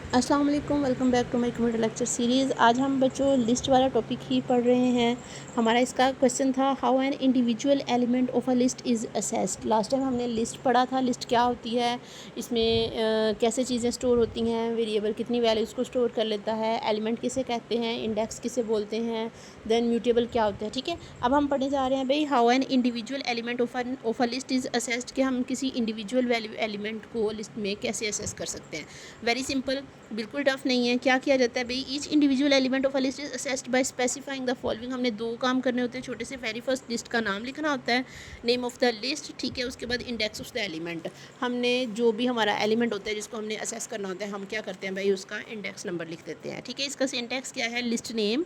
अस्सलाम वालेकुम, welcome back to my computer lecture series. आज हम बच्चों लिस्ट वाला टॉपिक ही पढ़ रहे हैं। हमारा इसका क्वेश्चन था how an individual element of a list is assessed. Last time हमने लिस्ट पढ़ा था, लिस्ट क्या होती है, इसमें कैसे चीज़ें स्टोर होती हैं, वेरिएबल कितनी वैल्यूज़ को स्टोर कर लेता है, एलिमेंट किसे कहते हैं, इंडेक्स किसे बोलते हैं, देन म्यूटेबल क्या होता है। ठीक है, अब हम पढ़ने जा रहे हैं भाई how an individual element of a list is assessed, कि हम किसी इंडिविजुअल वैल्यू एलिमेंट को लिस्ट में कैसे असेस कर सकते हैं। वेरी सिंपल, बिल्कुल टफ नहीं है। क्या किया जाता है भाई, each individual element of a list is assessed by specifying the following. हमने दो काम करने होते हैं छोटे से। वेरी फर्स्ट लिस्ट का नाम लिखना होता है, नेम ऑफ द लिस्ट, ठीक है। उसके बाद इंडेक्स ऑफ द एलिमेंट। हमने जो भी हमारा एलिमेंट होता है जिसको हमने असेस करना होता है, हम क्या करते हैं भाई, उसका इंडेक्स नंबर लिख देते हैं, ठीक है। इसका सिंटैक्स क्या है, लिस्ट नेम,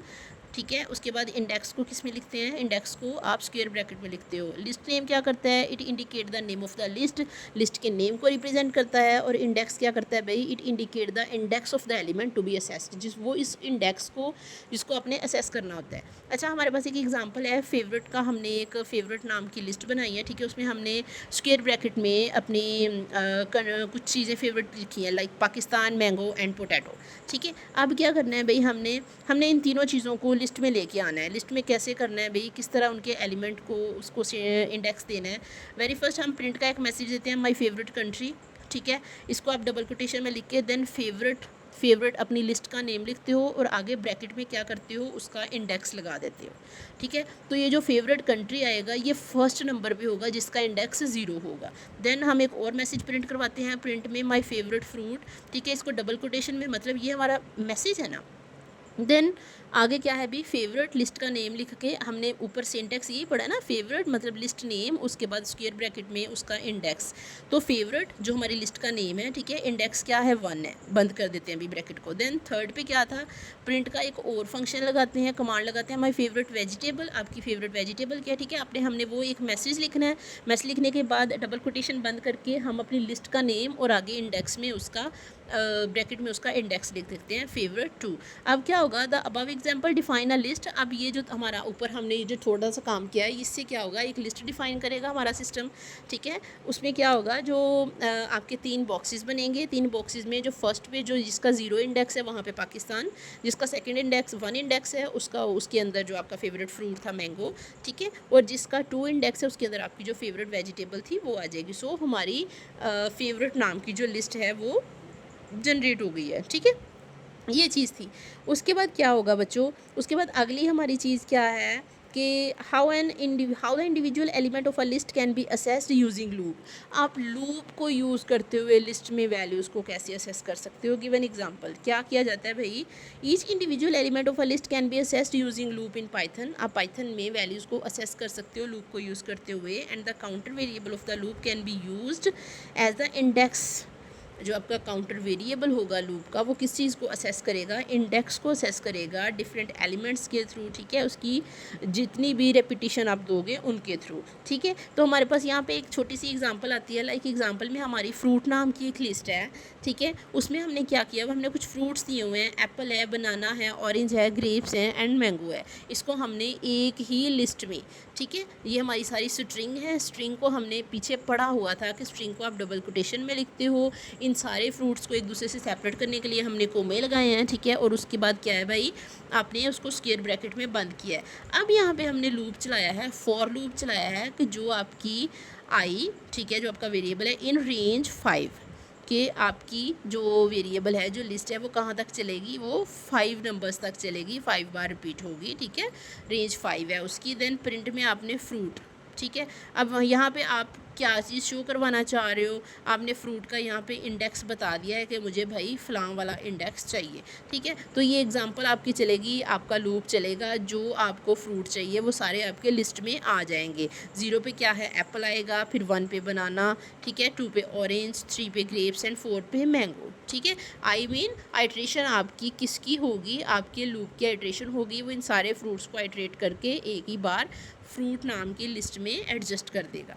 ठीक है। उसके बाद इंडेक्स को किस में लिखते हैं, इंडेक्स को आप स्क्वायर ब्रैकेट में लिखते हो। लिस्ट नेम क्या करता है, it indicate the name of the list, list के नेम को रिप्रेजेंट करता है। और इंडेक्स क्या करता है भाई, it indicate the index of the element to be assessed, इस इंडेक्स को जिसको आपने असेस करना होता है। अच्छा, हमारे पास एक एग्जांपल है फेवरेट का। हमने एक फेवरेट नाम की लिस्ट बनाई है, ठीक है। उसमें हमने स्क्वायर ब्रैकेट में अपनी कुछ चीज़ें फेवरेट लिखी हैं, like Pakistan, mango and potato, ठीक है। अब क्या करना है भाई, हमने इन तीनों चीज़ों को लिस्ट में लेके आना है। लिस्ट में कैसे करना है भाई, किस तरह उनके एलिमेंट को उसको इंडेक्स देना है। वेरी फर्स्ट हम प्रिंट का एक मैसेज देते हैं, माय फेवरेट कंट्री, ठीक है। इसको आप डबल कोटेशन में लिख के देन फेवरेट अपनी लिस्ट का नेम लिखते हो और आगे ब्रैकेट में क्या करते हो, उसका इंडेक्स लगा देते हो, ठीक है। तो ये जो फेवरेट कंट्री आएगा ये फर्स्ट नंबर पे होगा जिसका इंडेक्स 0 होगा। देन हम एक और मैसेज प्रिंट करवाते हैं, प्रिंट में माय फेवरेट फ्रूट, ठीक है। इसको डबल कोटेशन में, मतलब ये हमारा मैसेज है ना। देन आगे क्या है भी, फेवरेट लिस्ट का नेम लिख के, हमने ऊपर सिंटैक्स यही पढ़ा है ना, फेवरेट मतलब लिस्ट नेम, उसके बाद स्क्वायर ब्रैकेट में उसका इंडेक्स। तो फेवरेट जो हमारी लिस्ट का नेम है, ठीक है, इंडेक्स क्या है 1 है, बंद कर देते हैं अभी ब्रैकेट को। देन थर्ड पे क्या था, प्रिंट का एक और फंक्शन लगाते हैं, कमांड लगाते हैं, माय फेवरेट वेजिटेबल, आपकी फेवरेट वेजिटेबल क्या, ठीक है। हमने वो एक मैसेज लिखना है। मैसेज लिखने के बाद डबल कोटेशन बंद करके हम अपनी लिस्ट का नेम और आगे इंडेक्स में उसका ब्रैकेट में उसका इंडेक्स लिख देते हैं, फेवरेट 2। अब क्या होगा, the above example define a list. अब ये जो हमारा ऊपर हमने ये जो थोड़ा सा काम किया है, इससे क्या होगा, एक लिस्ट डिफाइन करेगा हमारा सिस्टम, ठीक है। उसमें क्या होगा, जो आपके 3 बॉक्सेस बनेंगे। 3 बॉक्सेस में जो फर्स्ट पे जो जिसका 0 इंडेक्स है वहाँ पे पाकिस्तान, जिसका सेकंड इंडेक्स 1 इंडेक्स है उसका, उसके अंदर जो आपका फेवरेट फ्रूट था मैंगो, ठीक है। और जिसका 2 इंडेक्स है उसके अंदर आपकी जो फेवरेट वेजिटेबल थी वो आ जाएगी। सो हमारी फेवरेट नाम की जो लिस्ट है वो जनरेट हो गई है, ठीक है। ये चीज़ थी। उसके बाद क्या होगा बच्चों, उसके बाद अगली हमारी चीज़ क्या है कि how the individual element of a list can be assessed using loop. आप लूप को यूज़ करते हुए लिस्ट में वैल्यूज़ को कैसे असेस कर सकते हो। गिवन एग्जांपल, क्या किया जाता है भाई, each individual element of a list can be assessed using loop in Python. आप पाइथन में वैल्यूज़ को असेस कर सकते हो लूप को यूज़ करते हुए। And the counter variable of the loop can be used as the index. जो आपका काउंटर वेरिएबल होगा लूप का, वो किस चीज़ को असेस करेगा, इंडेक्स को असेस करेगा डिफरेंट एलिमेंट्स के थ्रू, ठीक है। उसकी जितनी भी रेपिटेशन आप दोगे उनके थ्रू, ठीक है। तो हमारे पास यहाँ पे एक छोटी सी एग्जांपल आती है। लाइक एग्जांपल में हमारी फ्रूट नाम की एक लिस्ट है, ठीक है। उसमें हमने क्या किया, हमने कुछ फ्रूट्स दिए हुए हैं, एप्पल है, बनाना है, ऑरेंज है, ग्रेप्स हैं एंड मैंगो है। इसको हमने एक ही लिस्ट में, ठीक है, ये हमारी सारी स्ट्रिंग है। स्ट्रिंग को हमने पीछे पढ़ा हुआ था कि स्ट्रिंग को आप डबल कोटेशन में लिखते हो। इन सारे फ्रूट्स को एक दूसरे से सेपरेट करने के लिए हमने कोमे लगाए हैं, ठीक है। और उसके बाद क्या है भाई, आपने उसको स्क्वायर ब्रैकेट में बंद किया है। अब यहाँ पे हमने लूप चलाया है, फॉर लूप चलाया है, कि जो आपकी आई, ठीक है, जो आपका वेरिएबल है इन रेंज 5, कि आपकी जो वेरिएबल है, जो लिस्ट है, वो कहाँ तक चलेगी, वो 5 नंबर्स तक चलेगी, 5 बार रिपीट होगी, ठीक है। रेंज 5 है उसकी। देन प्रिंट में आपने फ्रूट, ठीक है। अब यहाँ पे आप क्या चीज़ शो करवाना चाह रहे हो, आपने फ्रूट का यहाँ पे इंडेक्स बता दिया है कि मुझे भाई फ़लाँ वाला इंडेक्स चाहिए, ठीक है। तो ये एग्जांपल आपकी चलेगी, आपका लूप चलेगा, जो आपको फ्रूट चाहिए वो सारे आपके लिस्ट में आ जाएंगे। 0 पे क्या है, एप्पल आएगा, फिर 1 पे बनाना, ठीक है, 2 पे ऑरेंज, 3 पे ग्रेप्स एंड 4 पे मैंगो, ठीक है। आई मीन आइट्रेशन आपकी किसकी होगी, आपके लूप की आइट्रेशन होगी, वो इन सारे फ्रूट्स को आइट्रेट करके एक ही बार फ्रूट नाम की लिस्ट में एडजस्ट कर देगा।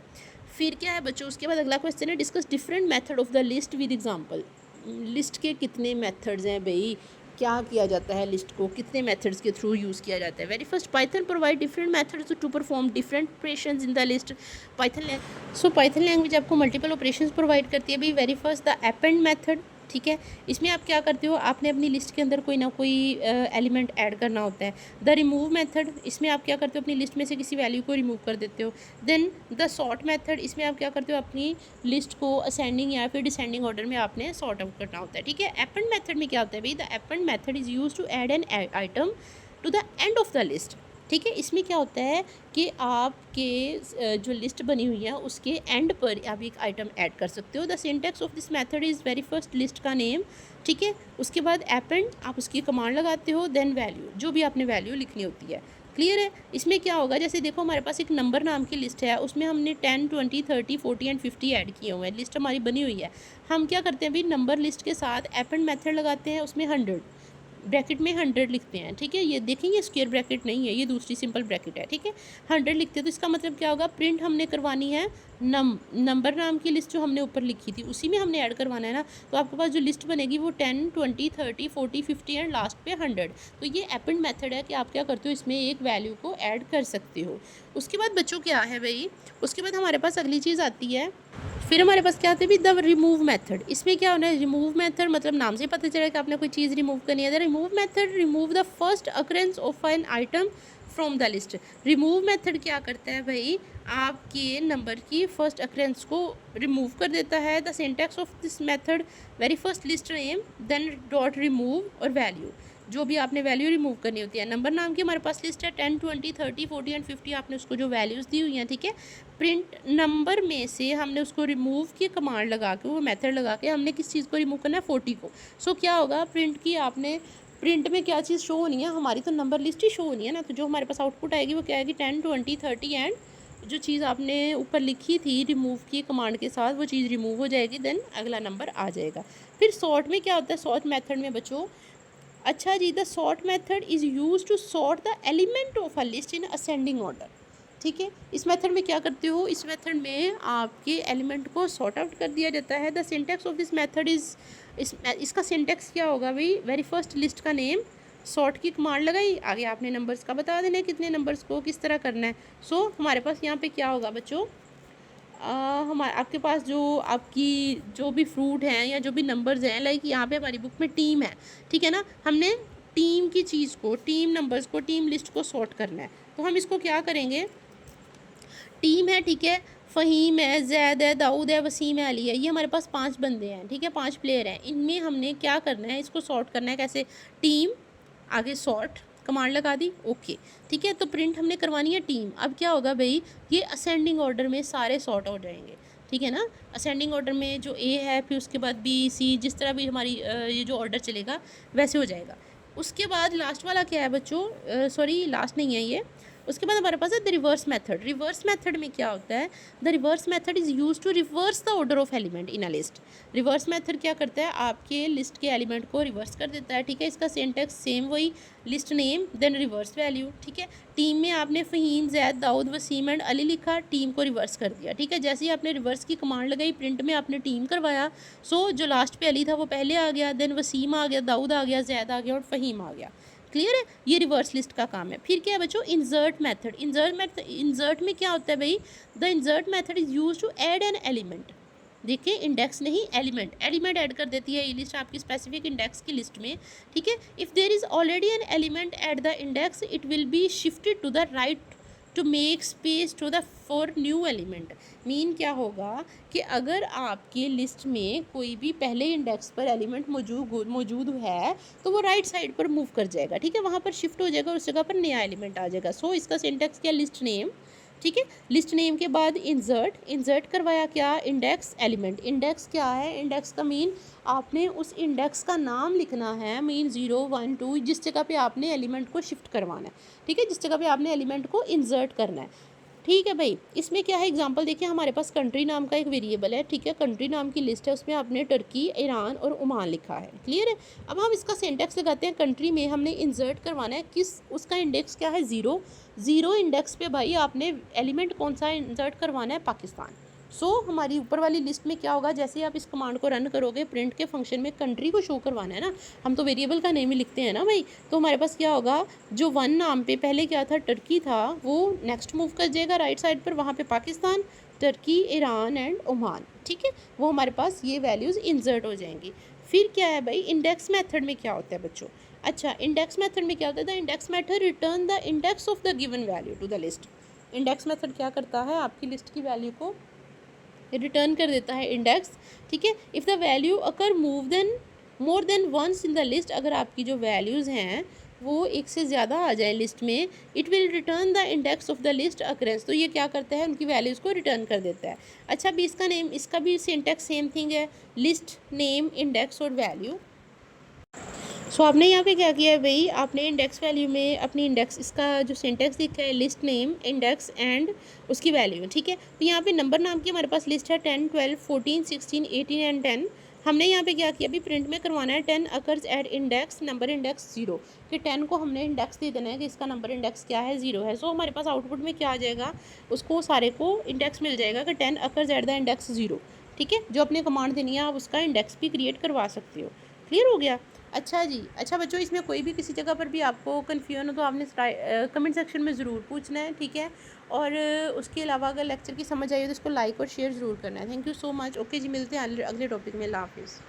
फिर क्या है बच्चों, उसके बाद अगला क्वेश्चन है discuss different method of the list with example. List के कितने मेथड्स हैं भाई, क्या किया जाता है, लिस्ट को कितने मेथड्स के थ्रू यूज़ किया जाता है। Very first, Python provide different methods to perform different operations in the list. Python language आपको मल्टीपल ऑपरेशंस प्रोवाइड करती है भाई। Very first the append method, ठीक है। इसमें आप क्या करते हो, आपने अपनी लिस्ट के अंदर कोई ना कोई एलिमेंट ऐड करना होता है। द रिमूव मेथड, इसमें आप क्या करते हो, अपनी लिस्ट में से किसी वैल्यू को रिमूव कर देते हो। देन द सॉर्ट मेथड, इसमें आप क्या करते हो, अपनी लिस्ट को असेंडिंग या फिर डिसेंडिंग ऑर्डर में आपने सॉर्ट आउट करना होता है। ठीक है। एपेंड मेथड में क्या होता है भाई, the append method is use to add an item to the end of the list. ठीक है। इसमें क्या होता है कि आपके जो लिस्ट बनी हुई है उसके एंड पर आप एक आइटम ऐड कर सकते हो। The syntax of this method is very first list का नेम। ठीक है। उसके बाद एपेंड, आप उसकी कमांड लगाते हो, देन वैल्यू, जो भी आपने वैल्यू लिखनी होती है। क्लियर है। इसमें क्या होगा, जैसे देखो हमारे पास एक नंबर नाम की लिस्ट है, उसमें हमने 10, 20, 30, 40 एंड 50 ऐड किए हुए हैं। लिस्ट हमारी बनी हुई है। हम क्या करते हैं भाई, नंबर लिस्ट के साथ एपेंड मेथड लगाते हैं, उसमें 100 ब्रैकेट में 100 लिखते हैं। ठीक है। ये देखेंगे स्क्वायर ब्रैकेट नहीं है, ये दूसरी सिंपल ब्रैकेट है। ठीक है। 100 लिखते हैं तो इसका मतलब क्या होगा, प्रिंट हमने करवानी है नंबर नाम की लिस्ट जो हमने ऊपर लिखी थी उसी में हमने ऐड करवाना है ना। तो आपके पास जो लिस्ट बनेगी वो 10, 20, 30, 40, 50 एंड लास्ट पे 100। तो ये एपेंड मेथड है कि आप क्या करते हो, इसमें एक वैल्यू को ऐड कर सकते हो। उसके बाद बच्चों क्या है भाई, उसके बाद हमारे पास अगली चीज़ आती है, फिर हमारे पास क्या आता है द रिमूव मेथड। इसमें क्या होना है, रिमूव मेथड मतलब नाम से पता चला कि आपने कोई चीज़ रिमूव करनी है। The remove method remove the first occurrence of an item from the list. Remove method क्या करता है भाई, आपके नंबर की फर्स्ट अकरेंस को रिमूव कर देता है। The syntax of this method, very first list name, then dot remove और वैल्यू, जो भी आपने वैल्यू रिमूव करनी होती है। नंबर नाम की हमारे पास लिस्ट है 10, 20, 30, 40 एंड 50, आपने उसको जो वैल्यूज़ दी हुई हैं। ठीक है। प्रिंट नंबर में से हमने उसको रिमूव की कमांड लगा के, वो मेथड लगा के हमने किस चीज़ को रिमूव करना है, 40 को। सो क्या होगा, प्रिंट की आपने प्रिंट में क्या चीज़ शो होनी है, हमारी तो नंबर लिस्ट ही शो होनी है ना। तो जो हमारे पास आउटपुट आएगी वो क्या आएगी, 10, 20, 30 एंड जो चीज़ आपने ऊपर लिखी थी रिमूव की कमांड के साथ वो चीज़ रिमूव हो जाएगी, देन अगला नंबर आ जाएगा। फिर सॉर्ट में क्या होता है, सॉर्ट मेथड में बच्चों, अच्छा जी, the sort method is use to sort the element of a list in ascending order. ठीक है। इस मेथड में क्या करते हो, इस मेथड में आपके एलिमेंट को सॉर्ट आउट कर दिया जाता है। The syntax of this method is, इसका सिंटैक्स क्या होगा भाई, वेरी फर्स्ट लिस्ट का नेम, सॉर्ट की कमांड लगाई, आगे आपने नंबर्स का बता देना है कितने नंबर्स को किस तरह करना है। सो हमारे पास यहाँ पे क्या होगा बच्चों, हमारे आपके पास जो आपकी जो भी फ्रूट हैं या जो भी नंबर्स हैं, लाइक यहाँ पे हमारी बुक में टीम है। ठीक है ना, हमने टीम की चीज़ को, टीम नंबर्स को, टीम लिस्ट को सॉर्ट करना है। तो हम इसको क्या करेंगे, टीम है, ठीक है, फ़हीम है, जैद है, दाऊद है, वसीम है, अली है, ये हमारे पास 5 बंदे हैं। ठीक है। 5 प्लेयर हैं, इनमें हमने क्या करना है, इसको सॉर्ट करना है। कैसे, टीम, आगे सॉर्ट कमांड लगा दी, ओके। ठीक है। तो प्रिंट हमने करवानी है टीम। अब क्या होगा भाई, ये असेंडिंग ऑर्डर में सारे सॉर्ट हो जाएंगे। ठीक है ना, असेंडिंग ऑर्डर में जो ए है, फिर उसके बाद बी, सी, जिस तरह भी हमारी ये जो ऑर्डर चलेगा वैसे हो जाएगा। उसके बाद लास्ट वाला क्या है बच्चों, सॉरी लास्ट नहीं है ये, उसके बाद हमारे पास है the reverse method. Reverse method में क्या होता है, the reverse method is use to reverse the order of element in a list. Reverse method क्या करता है, आपके लिस्ट के एलिमेंट को रिवर्स कर देता है। ठीक है। इसका सिंटैक्स सेम वही, list name then reverse value. ठीक है। टीम में आपने फ़हीम, जैद, दाऊद, वसीम एंड अली लिखा, टीम को रिवर्स कर दिया। ठीक है। जैसे ही आपने रिवर्स की कमांड लगाई, प्रिंट में आपने टीम करवाया, सो जो लास्ट पे अली था वो पहले आ गया, देन वसीम आ गया, दाऊद आ गया, जैद आ गया और फ़हीम आ गया। क्लियर है, ये रिवर्स लिस्ट का काम है। फिर क्या है बच्चों, इंसर्ट मेथड। इंसर्ट में क्या होता है भाई, the insert method is use to add an element. देखिए, इंडेक्स नहीं, एलिमेंट ऐड कर देती है ये लिस्ट आपकी स्पेसिफिक इंडेक्स की लिस्ट में। ठीक है। If there is already an element at the index, it will be shifted to the right to make space to the for new element. Mean क्या होगा कि अगर आपकी लिस्ट में कोई भी पहले इंडेक्स पर एलिमेंट मौजूद है तो वो राइट साइड पर मूव कर जाएगा। ठीक है। वहाँ पर शिफ्ट हो जाएगा और उस जगह पर नया एलिमेंट आ जाएगा। सो इसका सिंटैक्स क्या, लिस्ट नेम। ठीक है। लिस्ट नेम के बाद इंसर्ट करवाया क्या, इंडेक्स एलिमेंट। इंडेक्स क्या है, इंडेक्स का मीन आपने उस इंडेक्स का नाम लिखना है, मीन 0, 1, 2, जिस जगह पे आपने एलिमेंट को शिफ्ट करवाना है। ठीक है। जिस जगह पे आपने एलिमेंट को इंसर्ट करना है। ठीक है भाई। इसमें क्या है, एग्जांपल देखिए, हमारे पास कंट्री नाम का एक वेरिएबल है। ठीक है। कंट्री नाम की लिस्ट है, उसमें आपने टर्की, ईरान और ओमान लिखा है। क्लियर है। अब हम इसका सिंटैक्स लगाते हैं, कंट्री में हमने इंसर्ट करवाना है किस, उसका इंडेक्स क्या है, 0 इंडेक्स पे भाई आपने एलिमेंट कौन सा इंसर्ट करवाना है, पाकिस्तान। सो हमारी ऊपर वाली लिस्ट में क्या होगा, जैसे आप इस कमांड को रन करोगे, प्रिंट के फंक्शन में कंट्री को शो करवाना है ना, हम तो वेरिएबल का नेम ही लिखते हैं ना भाई। तो हमारे पास क्या होगा, जो 1 नाम पे पहले क्या था, टर्की था, वो नेक्स्ट मूव कर जाएगा राइट साइड पर, वहाँ पे Pakistan, Turkey, Iran and Oman. ठीक है। वो हमारे पास ये वैल्यूज़ इंसर्ट हो जाएंगी। फिर क्या है भाई, इंडेक्स मेथड में क्या होता है बच्चों? अच्छा, इंडेक्स मेथड में क्या होता है? The index method return the index of the given value to the list. Index method क्या करता है? आपकी लिस्ट की वैल्यू को रिटर्न कर देता है इंडेक्स, ठीक है। If the value occur more than once in the list, अगर आपकी जो वैल्यूज़ हैं वो एक से ज़्यादा आ जाए लिस्ट में, it will return the index of the list occurrence. तो ये क्या करता है? उनकी वैल्यूज़ को रिटर्न कर देता है। अच्छा, अभी इसका नेम, इसका भी सिंटैक्स सेम थिंग है, लिस्ट नेम इंडेक्स और वैल्यू। सो आपने यहाँ पे क्या किया है भाई, आपने इंडेक्स वैल्यू में अपनी इंडेक्स, इसका जो सिंटेक्स दिखा है, लिस्ट नेम इंडेक्स एंड उसकी वैल्यू, ठीक है। तो यहाँ पे नंबर नाम की हमारे पास लिस्ट है 10, 12, 14, 16, 18 एंड 10। हमने यहाँ पे क्या किया, अभी प्रिंट में करवाना है 10 occurs at index number index 0, कि 10 को हमने इंडेक्स दे देना है कि इसका नंबर इंडेक्स क्या है, 0 है। सो हमारे पास आउटपुट में क्या आ जाएगा, उसको सारे को इंडेक्स मिल जाएगा कि 10 अकर्स एट द इंडेक्स 0, ठीक है। जो अपने कमांड देनी है आप उसका इंडेक्स भी क्रिएट करवा सकते हो। क्लियर हो गया? अच्छा जी। अच्छा बच्चों, इसमें कोई भी किसी जगह पर भी आपको कन्फ्यूजन हो तो आपने कमेंट सेक्शन में ज़रूर पूछना है, ठीक है। और उसके अलावा अगर लेक्चर की समझ आई हो तो इसको लाइक और शेयर ज़रूर करना है। Thank you so much. Okay जी, मिलते हैं अगले टॉपिक में। अल्लाह हाफिज़।